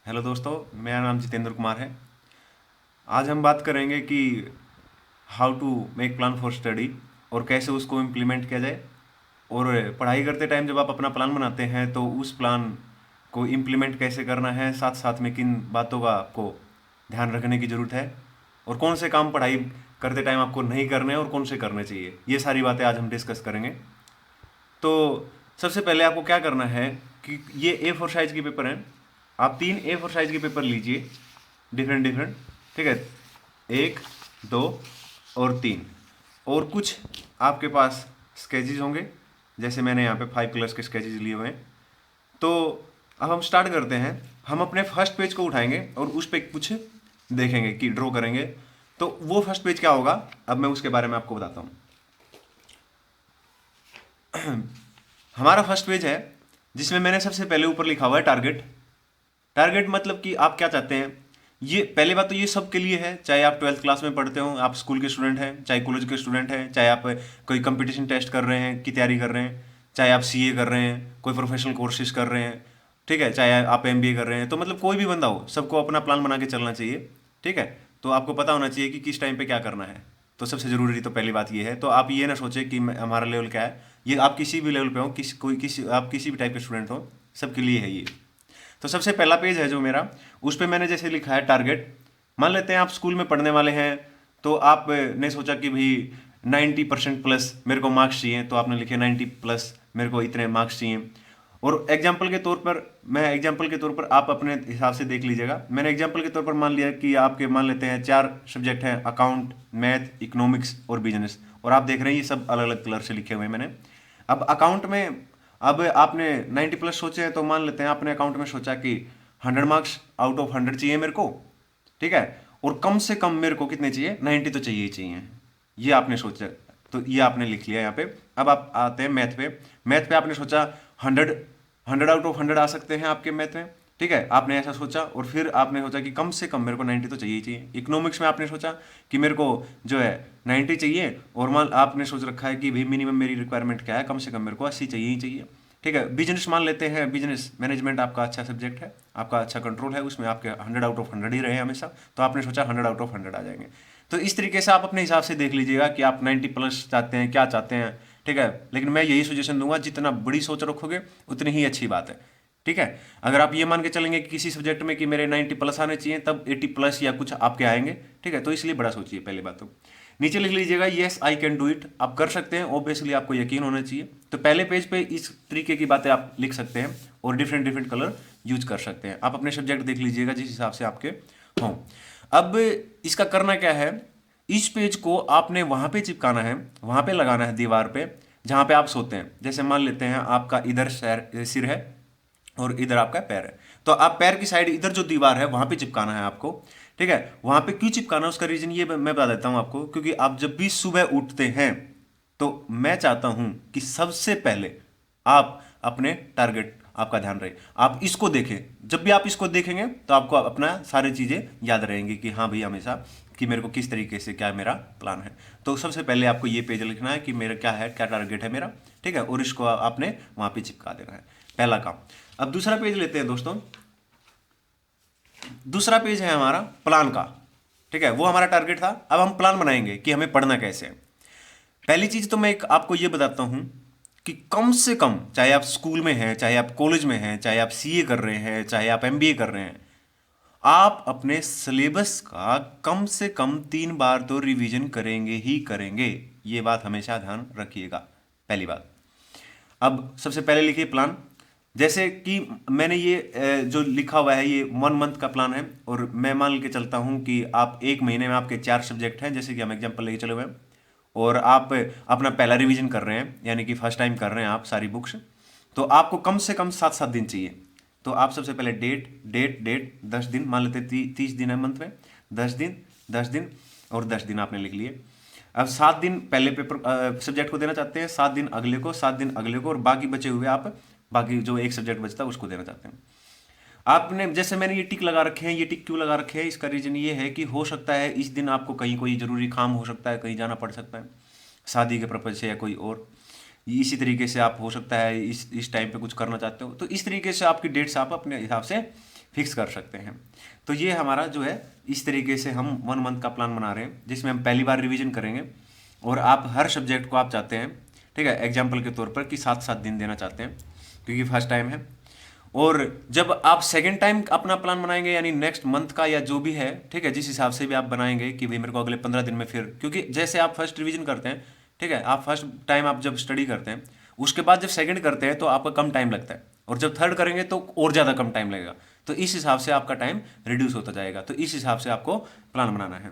Hello दोस्तों, मेरा नाम जितेंद्र कुमार है। आज हम बात करेंगे कि how to make plan for study और कैसे उसको इम्प्लीमेंट किया जाए। और पढ़ाई करते टाइम जब आप अपना प्लान बनाते हैं तो उस प्लान को इम्प्लीमेंट कैसे करना है, साथ साथ में किन बातों का आपको ध्यान रखने की ज़रूरत है और कौन से काम पढ़ाई करते टाइम आपको नहीं करने और कौन से करने चाहिए, ये सारी बातें आज हम डिस्कस करेंगे। तो सबसे पहले आपको क्या करना है कि ये A4 साइज के पेपर हैं। आप 3 A4 साइज के पेपर लीजिए, डिफरेंट डिफरेंट, ठीक है। 1, 2 और 3। और कुछ आपके पास स्केचेज होंगे, जैसे मैंने यहाँ पे 5 कलर्स के स्केचेज लिए हुए हैं। तो अब हम स्टार्ट करते हैं। हम अपने फर्स्ट पेज को उठाएंगे और उस पर कुछ देखेंगे कि ड्रॉ करेंगे। तो वो फर्स्ट पेज क्या होगा, अब मैं उसके बारे में आपको बताता हूँ। हमारा फर्स्ट पेज है जिसमें मैंने सबसे पहले ऊपर लिखा हुआ है टारगेट। टारगेट मतलब कि आप क्या चाहते हैं। ये पहले बात तो ये सबके लिए है, चाहे आप 12th क्लास में पढ़ते हो, आप स्कूल के स्टूडेंट हैं, चाहे कॉलेज के स्टूडेंट हैं, चाहे आप कोई कंपटीशन टेस्ट कर रहे हैं की तैयारी कर रहे हैं, चाहे आप सीए कर रहे हैं, कोई प्रोफेशनल कोर्सेज कर रहे हैं, ठीक है, चाहे आप एमबीए कर रहे हैं। तो मतलब कोई भी बंदा हो, सबको अपना प्लान बना के चलना चाहिए, ठीक है। तो आपको पता होना चाहिए कि किस टाइम पे क्या करना है। तो सबसे ज़रूरी तो पहली बात ये है। तो आप ये ना सोचें कि हमारा लेवल क्या है। ये आप किसी भी लेवल पे हो, आप किसी भी टाइप के स्टूडेंट हो, सबके लिए है ये। तो सबसे पहला पेज है जो मेरा, उस पर मैंने जैसे लिखा है टारगेट। मान लेते हैं आप स्कूल में पढ़ने वाले हैं, तो आपने सोचा कि भाई 90% प्लस मेरे को मार्क्स चाहिए, तो आपने लिखे 90+ मेरे को इतने मार्क्स चाहिए। और एग्जाम्पल के तौर पर, एग्जाम्पल के तौर पर आप अपने हिसाब से देख लीजिएगा। मैंने एग्जाम्पल के तौर पर मान लिया कि आपके मान लेते हैं 4 सब्जेक्ट हैं, अकाउंट, मैथ, इकोनॉमिक्स और बिजनेस। और आप देख रहे हैं ये सब अलग अलग कलर से लिखे हुए हैं मैंने। अब अकाउंट में, अब आपने 90+ सोचे हैं, तो मान लेते हैं आपने अकाउंट में सोचा कि 100 मार्क्स आउट ऑफ 100 चाहिए मेरे को, ठीक है। और कम से कम मेरे को कितने चाहिए, 90 तो चाहिए ही चाहिए, ये आपने सोचा। तो ये आपने लिख लिया यहाँ पे। अब आप आते हैं मैथ पे। मैथ पे आपने सोचा 100 आउट ऑफ 100 आ सकते हैं आपके मैथ में, ठीक है, आपने ऐसा सोचा। और फिर आपने सोचा कि कम से कम मेरे को 90 तो चाहिए ही चाहिए। इकोनॉमिक्स में आपने सोचा कि मेरे को जो है 90 चाहिए, और मान आपने सोच रखा है कि भाई मिनिमम मेरी रिक्वायरमेंट क्या है, कम से कम मेरे को 80 चाहिए ही चाहिए, ठीक है। बिजनेस मान लेते हैं, बिजनेस मैनेजमेंट आपका अच्छा सब्जेक्ट है, आपका अच्छा कंट्रोल है उसमें, आपके 100 आउट ऑफ 100 ही रहे हमेशा। तो आपने सोचा 100 आउट ऑफ 100 आ जाएंगे। तो इस तरीके से आप अपने हिसाब से देख लीजिएगा कि आप 90+ चाहते हैं, क्या चाहते हैं, ठीक है। लेकिन मैं यही सजेशन दूंगा, जितना बड़ी सोच रखोगे उतनी ही अच्छी बात है, ठीक है। अगर आप ये मान के चलेंगे कि किसी सब्जेक्ट में कि मेरे 90+ आने चाहिए, तब 80+ या कुछ आपके आएंगे, ठीक है। तो इसलिए बड़ा सोचिए पहली बात तो। नीचे लिख लीजिएगा yes I can do it, आप कर सकते हैं, ऑब्वियसली आपको यकीन होना चाहिए। तो पहले पेज पे इस तरीके की बातें आप लिख सकते हैं और डिफरेंट डिफरेंट कलर यूज कर सकते हैं। आप अपने सब्जेक्ट देख लीजिएगा जिस हिसाब से आपके हों। अब इसका करना क्या है, इस पेज को आपने वहां पे चिपकाना है, वहां पे लगाना है दीवार पे जहां पे आप सोते हैं। जैसे मान लेते हैं आपका इधर सिर है और इधर आपका पैर है, तो आप पैर की साइड इधर जो दीवार है वहां पे चिपकाना है आपको, ठीक है। वहां पे क्यों चिपकाना है उसका रीजन ये मैं बता देता हूं आपको। क्योंकि आप जब भी सुबह उठते हैं, तो मैं चाहता हूं कि सबसे पहले आप अपने टारगेट, आपका ध्यान रहे, आप इसको देखें। जब भी आप इसको देखेंगे तो आपको अपना सारी चीजें याद रहेंगी कि हाँ भाई हमेशा कि मेरे को किस तरीके से क्या मेरा प्लान है। तो सबसे पहले आपको ये पेज लिखना है कि मेरा क्या है, क्या टारगेट है मेरा, ठीक है। और इसको आपने वहां पे चिपका देना है, पहला काम। अब दूसरा पेज लेते हैं दोस्तों। दूसरा पेज है हमारा प्लान का, ठीक है। वो हमारा टारगेट था, अब हम प्लान बनाएंगे कि हमें पढ़ना कैसे है। पहली चीज तो मैं एक आपको ये बताता हूं कि कम से कम, चाहे आप स्कूल में हैं, चाहे आप कॉलेज में हैं, चाहे आप सीए कर रहे हैं, चाहे आप एमबीए कर रहे हैं, आप अपने सिलेबस का कम से कम 3 बार तो रिवीजन करेंगे ही करेंगे। ये बात हमेशा ध्यान रखिएगा, पहली बात। अब सबसे पहले लिखिए प्लान। जैसे कि मैंने ये जो लिखा हुआ है ये 1 मंथ का प्लान है, और मैं मान के चलता हूँ कि आप 1 महीने में आपके 4 सब्जेक्ट हैं, जैसे कि हम एग्जाम्पल लेके चले हुए हैं, और आप अपना पहला रिवीजन कर रहे हैं, यानी कि फर्स्ट टाइम कर रहे हैं आप सारी बुक्स। तो आपको कम से कम 7-7 दिन चाहिए। तो आप सबसे पहले डेट डेट डेट 10 दिन मान लेते, 30 दिन है मंथ में, 10 दिन 10 दिन और 10 दिन आपने लिख लिए। अब 7 दिन पहले पेपर सब्जेक्ट को देना चाहते हैं, 7 दिन अगले को, 7 दिन अगले को, और बाकी बचे हुए आप बाकी जो एक सब्जेक्ट बचता है उसको देना चाहते हैं। आपने जैसे मैंने ये टिक लगा रखे हैं, ये टिक क्यों लगा रखे हैं, इसका रीजन ये है कि हो सकता है इस दिन आपको कहीं कोई जरूरी काम हो सकता है, कहीं जाना पड़ सकता है, शादी के पर्पज से या कोई और। इसी तरीके से आप हो सकता है इस टाइम पे कुछ करना चाहते हो, तो इस तरीके से आपकी डेट्स आप अपने हिसाब से फिक्स कर सकते हैं। तो ये हमारा जो है इस तरीके से हम 1 मंथ का प्लान बना रहे हैं, जिसमें हम पहली बार रिवीजन करेंगे और आप हर सब्जेक्ट को आप चाहते हैं, ठीक है, एग्जाम्पल के तौर पर कि 7-7 दिन देना चाहते हैं क्योंकि फर्स्ट टाइम है। और जब आप सेकेंड टाइम अपना प्लान बनाएंगे यानी नेक्स्ट मंथ का या जो भी है, ठीक है, जिस हिसाब से भी आप बनाएंगे कि भाई मेरे को अगले 15 दिन में फिर, क्योंकि जैसे आप फर्स्ट रिवीजन करते हैं, ठीक है, आप फर्स्ट टाइम आप जब स्टडी करते हैं उसके बाद जब सेकंड करते हैं तो आपका कम टाइम लगता है, और जब थर्ड करेंगे तो और ज़्यादा कम टाइम लगेगा। तो इस हिसाब से आपका टाइम रिड्यूस होता जाएगा। तो इस हिसाब से आपको प्लान बनाना है,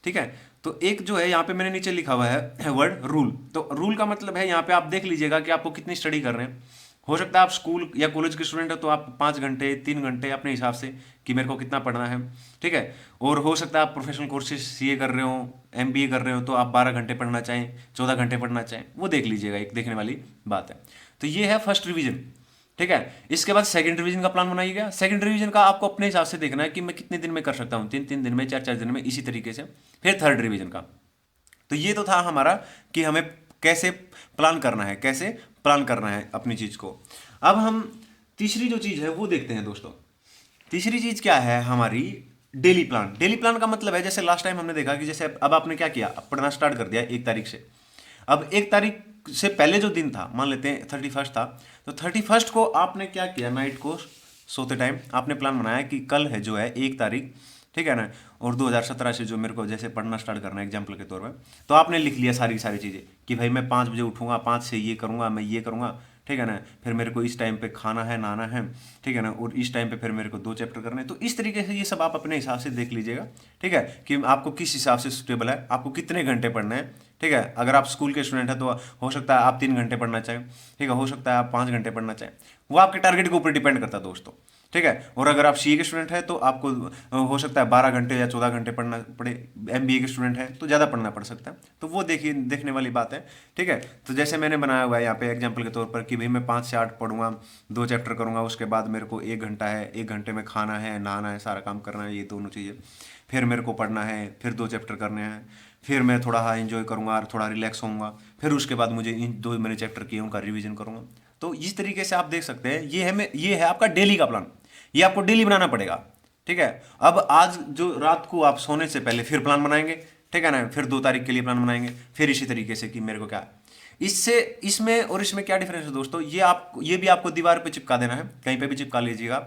ठीक है। तो एक जो है यहाँ पे मैंने नीचे लिखा हुआ है वर्ड रूल। तो रूल का मतलब है यहाँ पे आप देख लीजिएगा कि आपको कितनी स्टडी कर रहे हैं। हो सकता है आप स्कूल या कॉलेज के स्टूडेंट हो तो आप 5 घंटे 3 घंटे अपने हिसाब से कि मेरे को कितना पढ़ना है, ठीक है। और हो सकता है आप प्रोफेशनल कोर्सेज सीए कर रहे हो, एमबीए कर रहे हो तो आप 12 घंटे पढ़ना चाहें, 14 घंटे पढ़ना चाहें, वो देख लीजिएगा, एक देखने वाली बात है। तो ये है फर्स्ट रिवीजन, ठीक है। इसके बाद सेकंड रिवीजन का प्लान बनाइएगा। सेकंड रिवीजन का आपको अपने हिसाब से देखना है कि मैं कितने दिन में कर सकता हूँ, 3-3 दिन में, 4-4 दिन में, इसी तरीके से। फिर थर्ड रिवीजन का, तो ये तो था हमारा कि हमें कैसे प्लान करना है, कैसे प्लान करना है अपनी चीज़ को। अब हम तीसरी जो चीज़ है वो देखते हैं दोस्तों। तीसरी चीज़ क्या है हमारी, डेली प्लान। डेली प्लान का मतलब है जैसे लास्ट टाइम हमने देखा कि जैसे अब आपने क्या किया, अब पढ़ना स्टार्ट कर दिया 1 तारीख से। अब 1 तारीख से पहले जो दिन था, मान लेते हैं 31 था, तो 31 को आपने क्या किया, नाइट को सोते टाइम आपने प्लान बनाया कि कल है जो है 1 तारीख, ठीक है ना, और 2017 से जो मेरे को जैसे पढ़ना स्टार्ट करना है एग्जाम्पल के तौर पर, तो आपने लिख लिया सारी चीज़ें कि भाई मैं 5 बजे उठूंगा, 5 से ये करूंगा, मैं ये करूंगा, ठीक है ना, फिर मेरे को इस टाइम पे खाना है, नहाना है, ठीक है ना, और इस टाइम पे फिर मेरे को 2 चैप्टर करने हैं। तो इस तरीके से ये सब आप अपने हिसाब से देख लीजिएगा, ठीक है, कि आपको किस हिसाब से सुटेबल है, आपको कितने घंटे पढ़ने हैं, ठीक है। अगर आप स्कूल के स्टूडेंट हैं तो हो सकता है आप 3 घंटे पढ़ना चाहें, ठीक है, हो सकता है आप 5 घंटे पढ़ना चाहें, वो आपके टारगेट के ऊपर डिपेंड करता है दोस्तों, ठीक है। और अगर आप सीए के स्टूडेंट हैं तो आपको हो सकता है 12 घंटे या 14 घंटे पढ़ना पड़े, एमबीए के स्टूडेंट हैं तो ज़्यादा पढ़ना पड़ सकता है। तो वो देखिए, देखने वाली बात है, ठीक है। तो जैसे मैंने बनाया हुआ है यहाँ पे एग्जाम्पल के तौर पर कि भाई मैं 5 से 8 पढ़ूंगा, 2 चैप्टर करूंगा, उसके बाद मेरे को 1 घंटा है, 1 घंटे में खाना है, नहाना है, सारा काम करना है, ये दोनों चीज़ें, फिर मेरे को पढ़ना है, फिर 2 चैप्टर करने हैं, फिर मैं थोड़ा हाँ इन्जॉय करूँगा और थोड़ा रिलैक्स होऊंगा, फिर उसके बाद मुझे इन 2 मैंने चैप्टर किए उनका रिवीजन करूँगा। तो इस तरीके से आप देख सकते हैं, ये है आपका डेली का प्लान, ये आपको डेली बनाना पड़ेगा, ठीक है। अब आज जो रात को आप सोने से पहले फिर प्लान बनाएंगे, ठीक है ना, फिर 2 तारीख के लिए प्लान बनाएंगे, फिर इसी तरीके से कि मेरे को क्या, इससे इसमें और इसमें क्या डिफरेंस है दोस्तों, ये भी आपको दीवार पे चिपका देना है, कहीं पे भी चिपका लीजिएगा,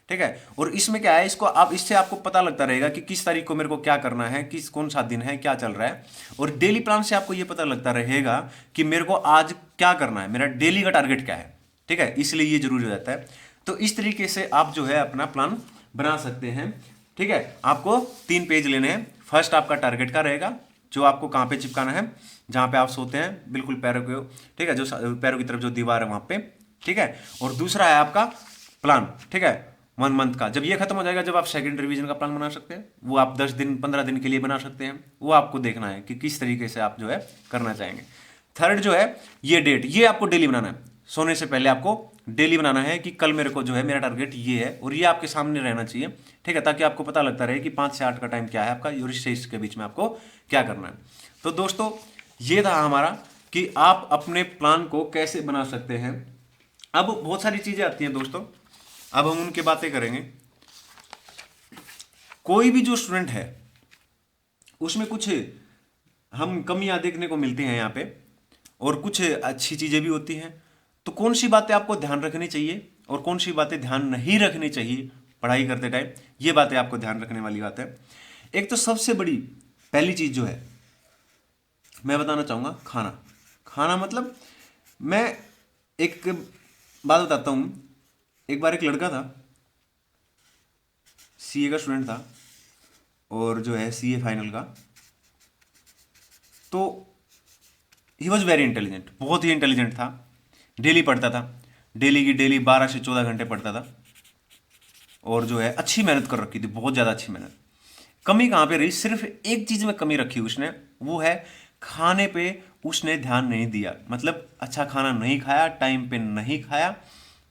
ठीक है। और इसमें क्या है, इसको आप इससे आपको पता लगता रहेगा कि किस तारीख को मेरे को क्या करना है, किस कौन सा दिन है, क्या चल रहा है। और डेली प्लान से आपको ये पता लगता रहेगा कि मेरे को आज क्या करना है, मेरा डेली का टारगेट क्या है, ठीक है, इसलिए ये जरूरी हो जाता है। तो इस तरीके से आप जो है अपना प्लान बना सकते हैं, ठीक है। आपको 3 पेज लेने हैं। फर्स्ट आपका टारगेट का रहेगा, जो आपको कहाँ पे चिपकाना है, जहाँ पे आप सोते हैं बिल्कुल पैरों के, ठीक है, जो पैरों की तरफ जो दीवार है वहाँ पे, ठीक है। और दूसरा है आपका प्लान, ठीक है, 1 मंथ का। जब ये खत्म हो जाएगा, जब आप सेकंड रिवीजन का प्लान बना सकते हैं, वो आप 10 दिन 15 दिन के लिए बना सकते हैं, वो आपको देखना है कि किस तरीके से आप जो है करना चाहेंगे। थर्ड जो है ये डेट, ये आपको डेली बनाना है, सोने से पहले आपको डेली बनाना है कि कल मेरे को जो है मेरा टारगेट ये है, और ये आपके सामने रहना चाहिए, ठीक है, ताकि आपको पता लगता रहे कि 5 से 8 का टाइम क्या है आपका, और इसके बीच में आपको क्या करना है। तो दोस्तों ये था हमारा कि आप अपने प्लान को कैसे बना सकते हैं। अब बहुत सारी चीजें आती हैं दोस्तों, अब हम उनकी बातें करेंगे। कोई भी जो स्टूडेंट है उसमें कुछ हम कमियां देखने को मिलती हैं यहाँ पे, और कुछ अच्छी चीजें भी होती हैं। तो कौन सी बातें आपको ध्यान रखनी चाहिए और कौन सी बातें ध्यान नहीं रखनी चाहिए पढ़ाई करते टाइम, ये बातें आपको ध्यान रखने वाली बात है। एक तो सबसे बड़ी पहली चीज जो है मैं बताना चाहूंगा, खाना। खाना मतलब मैं एक बात बताता हूं। एक बार एक लड़का था, सीए का स्टूडेंट था, और जो है सीए फाइनल का, तो ही वॉज वेरी इंटेलिजेंट, बहुत ही इंटेलिजेंट था, डेली पढ़ता था, डेली की डेली 12 से 14 घंटे पढ़ता था, और जो है अच्छी मेहनत कर रखी थी, बहुत ज़्यादा अच्छी मेहनत। कमी कहाँ पे रही, सिर्फ एक चीज़ में कमी रखी उसने, वो है खाने पे उसने ध्यान नहीं दिया। मतलब अच्छा खाना नहीं खाया, टाइम पे नहीं खाया,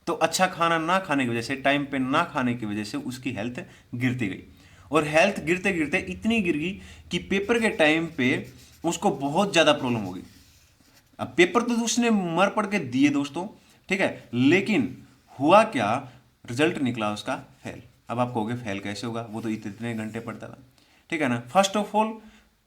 तो अच्छा खाना ना खाने की वजह से, टाइम पे ना खाने की वजह से उसकी हेल्थ गिरती गई, और हेल्थ गिरते गिरते इतनी गिर गई कि पेपर के टाइम पे उसको बहुत ज़्यादा प्रॉब्लम हो गई। अब पेपर तो उसने मर पड़ के दिए दोस्तों, ठीक है, लेकिन हुआ क्या, रिजल्ट निकला उसका फेल। अब आप कहोगे फेल कैसे होगा, वो तो इतने घंटे पढ़ता था, ठीक है ना। फर्स्ट ऑफ ऑल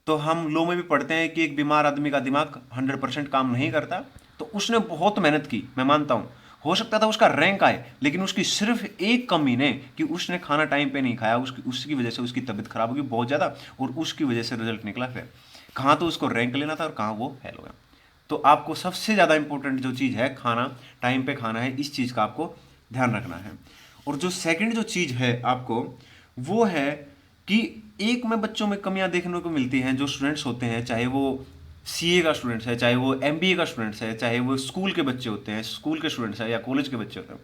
तो हम लॉ में भी पढ़ते हैं कि एक बीमार आदमी का दिमाग 100% काम नहीं करता, तो उसने बहुत मेहनत की, मैं मानता हूँ, हो सकता था उसका रैंक आए, लेकिन उसकी सिर्फ एक कमी ने कि उसने खाना टाइम पे नहीं खाया, उसकी वजह से उसकी तबीयत खराब होगी बहुत ज़्यादा, और उसकी वजह से रिजल्ट निकला फिर। कहाँ तो उसको रैंक लेना था और कहाँ वो फेल हो गया। तो आपको सबसे ज़्यादा इंपॉर्टेंट जो चीज़ है, खाना टाइम पे खाना है, इस चीज़ का आपको ध्यान रखना है। और जो सेकंड जो चीज़ है आपको, वो है कि एक में बच्चों में कमियां देखने को मिलती हैं, जो स्टूडेंट्स होते हैं, चाहे वो सीए का स्टूडेंट्स है, चाहे वो एमबीए का स्टूडेंट्स है, चाहे वो स्कूल के बच्चे होते हैं, स्कूल के स्टूडेंट्स है या कॉलेज के बच्चे होते हैं,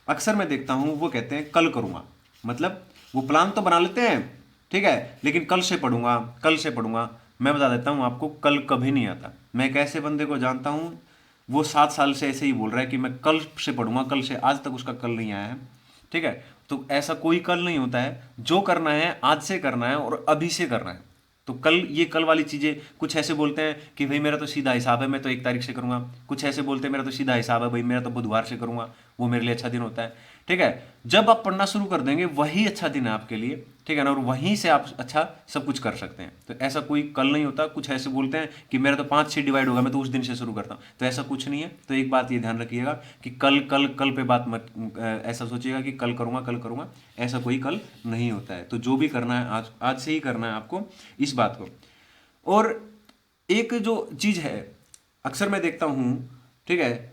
अक्सर मैं देखता हूँ वो कहते हैं कल करूँगा। मतलब वो प्लान तो बना लेते हैं, ठीक है, लेकिन कल से पढ़ूंगा, कल से पढ़ूंगा। मैं बता देता हूँ आपको, कल कभी नहीं आता। मैं एक ऐसे बंदे को जानता हूँ, वो 7 साल से ऐसे ही बोल रहा है कि मैं कल से पढ़ूंगा, कल से, आज तक उसका कल नहीं आया है, ठीक है। तो ऐसा कोई कल नहीं होता है, जो करना है आज से करना है और अभी से करना है। तो कल, ये कल वाली चीज़ें, कुछ ऐसे बोलते हैं कि भाई मेरा तो सीधा हिसाब है, मैं तो 1 तारीख से करूँगा, कुछ ऐसे बोलते हैं मेरा तो सीधा हिसाब है भाई, मेरा तो बुधवार से करूँगा, वो मेरे लिए अच्छा दिन होता है, ठीक है। जब आप पढ़ना शुरू कर देंगे वही अच्छा दिन है आपके लिए, ठीक है ना, और वहीं से आप अच्छा सब कुछ कर सकते हैं। तो ऐसा कोई कल नहीं होता। कुछ ऐसे बोलते हैं कि मेरा तो 5 से डिवाइड होगा, मैं तो उस दिन से शुरू करता हूँ, तो ऐसा कुछ नहीं है। तो एक बात ये ध्यान रखिएगा कि कल कल कल पे बात मत, ऐसा सोचिएगा कि कल करूँगा कल करूँगा, ऐसा कोई कल नहीं होता है। तो जो भी करना है आज, आज से ही करना है आपको इस बात को। और एक जो चीज़ है, अक्सर मैं देखता हूँ, ठीक है,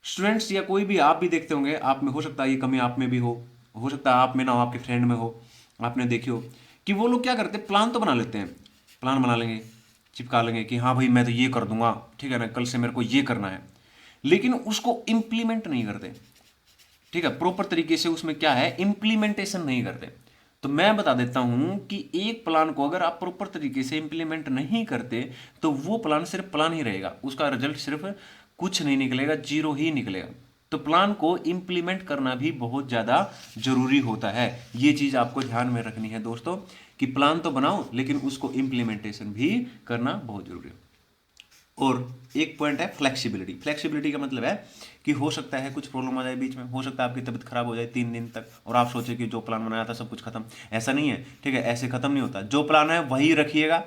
स्टूडेंट्स या कोई भी, आप भी देखते होंगे, आप में हो सकता है ये कमी आप में भी हो सकता है आप में ना हो, आपके फ्रेंड में हो, आपने देखी हो कि वो लोग क्या करते हैं, प्लान तो बना लेते हैं, प्लान बना लेंगे, चिपका लेंगे कि हाँ भाई मैं तो ये कर दूंगा, ठीक है ना, कल से मेरे को ये करना है, लेकिन उसको इम्प्लीमेंट नहीं करते, ठीक है, प्रॉपर तरीके से उसमें क्या है, इम्प्लीमेंटेशन नहीं करते। तो मैं बता देता हूं कि एक प्लान को अगर आप प्रॉपर तरीके से इंप्लीमेंट नहीं करते तो वो प्लान सिर्फ प्लान ही रहेगा, उसका रिजल्ट सिर्फ कुछ नहीं निकलेगा, जीरो ही निकलेगा। तो प्लान को इंप्लीमेंट करना भी बहुत ज़्यादा जरूरी होता है। ये चीज़ आपको ध्यान में रखनी है दोस्तों, कि प्लान तो बनाओ लेकिन उसको इंप्लीमेंटेशन भी करना बहुत जरूरी है। और एक पॉइंट है फ्लेक्सिबिलिटी। फ्लेक्सिबिलिटी का मतलब है कि हो सकता है कुछ प्रॉब्लम आ जाए बीच में, हो सकता है आपकी तबीयत खराब हो जाए 3 दिन तक, और आप सोचे कि जो प्लान बनाया था सब कुछ खत्म। ऐसा नहीं है, ठीक है, ऐसे खत्म नहीं होता। जो प्लान है वही रखिएगा,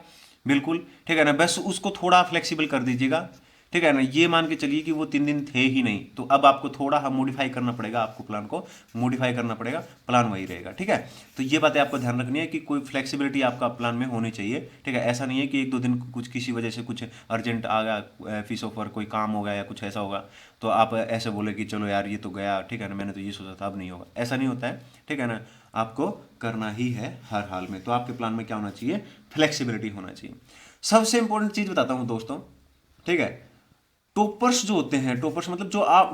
बिल्कुल, ठीक है ना, बस उसको थोड़ा फ्लेक्सिबल कर दीजिएगा, ठीक है ना। ये मान के चलिए कि वो 3 दिन थे ही नहीं, तो अब आपको थोड़ा हम मॉडिफाई करना पड़ेगा, आपको प्लान को मॉडिफाई करना पड़ेगा, प्लान वही रहेगा, ठीक है। तो ये बातें आपको ध्यान रखनी है कि कोई फ्लेक्सिबिलिटी आपका प्लान में होनी चाहिए, ठीक है। ऐसा नहीं है कि 1-2 दिन कुछ किसी वजह से कुछ अर्जेंट आ गया, फीस ऑफर कोई काम हो गया या कुछ ऐसा होगा, तो आप ऐसे बोले कि चलो यार ये तो गया, ठीक है ना, मैंने तो ये सोचा था, अब नहीं होगा, ऐसा नहीं होता है, ठीक है ना। आपको करना ही है हर हाल में। तो आपके प्लान में क्या होना चाहिए, फ्लेक्सिबिलिटी होना चाहिए। सबसे इंपॉर्टेंट चीज बताता हूं दोस्तों, ठीक है, टॉपर्स जो होते हैं, टॉपर्स मतलब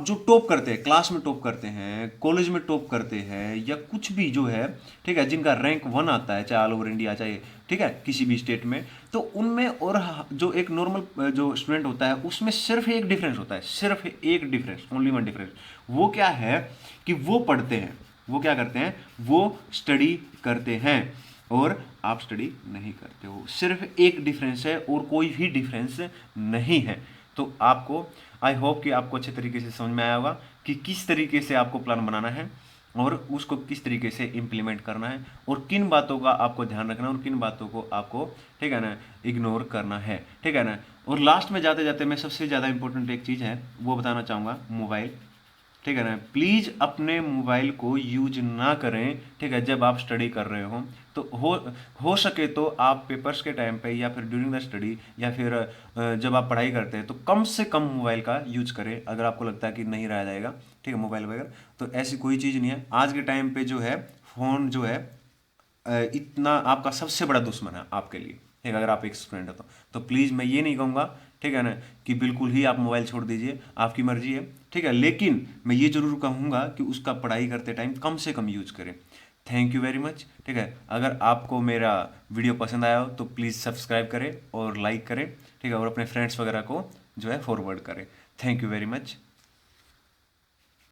जो टॉप करते हैं, क्लास में टॉप करते हैं, कॉलेज में टॉप करते हैं, या कुछ भी जो है, ठीक है, जिनका रैंक 1 आता है, चाहे ऑल ओवर इंडिया, चाहे, ठीक है, किसी भी स्टेट में, तो उनमें और जो एक नॉर्मल जो स्टूडेंट होता है उसमें सिर्फ एक डिफरेंस होता है, सिर्फ एक डिफरेंस, ओनली वन डिफरेंस। वो क्या है कि वो पढ़ते हैं, वो क्या करते हैं, वो स्टडी करते हैं, और आप स्टडी नहीं करते हो। सिर्फ एक डिफरेंस है और कोई भी डिफरेंस नहीं है। तो आपको, आई होप कि आपको अच्छे तरीके से समझ में आया होगा कि किस तरीके से आपको प्लान बनाना है और उसको किस तरीके से इम्प्लीमेंट करना है, और किन बातों का आपको ध्यान रखना है और किन बातों को आपको, ठीक है ना, इग्नोर करना है, ठीक है ना। और लास्ट में जाते जाते मैं सबसे ज़्यादा इंपॉर्टेंट एक चीज़ है वो बताना चाहूँगा, मोबाइल, ठीक है ना। प्लीज़ अपने मोबाइल को यूज ना करें, ठीक है, जब आप स्टडी कर रहे हो। तो हो सके तो आप पेपर्स के टाइम पे या फिर ड्यूरिंग द स्टडी या फिर जब आप पढ़ाई करते हैं तो कम से कम मोबाइल का यूज करें, अगर आपको लगता है कि नहीं रहा जाएगा, ठीक है, मोबाइल वगैरह। तो ऐसी कोई चीज़ नहीं है। आज के टाइम पे जो है फ़ोन जो है इतना आपका सबसे बड़ा दुश्मन है आपके लिए, ठीक है, अगर आप एक स्टूडेंट हो तो प्लीज़ मैं ये नहीं कहूँगा, ठीक है ना, कि बिल्कुल ही आप मोबाइल छोड़ दीजिए, आपकी मर्जी है, ठीक है, लेकिन मैं ये जरूर कहूँगा कि उसका पढ़ाई करते टाइम कम से कम यूज करें। थैंक यू वेरी मच, ठीक है। अगर आपको मेरा वीडियो पसंद आया हो तो प्लीज़ सब्सक्राइब करें और लाइक करें, ठीक है, और अपने फ्रेंड्स वगैरह को जो है फॉरवर्ड करें। Thank you very much.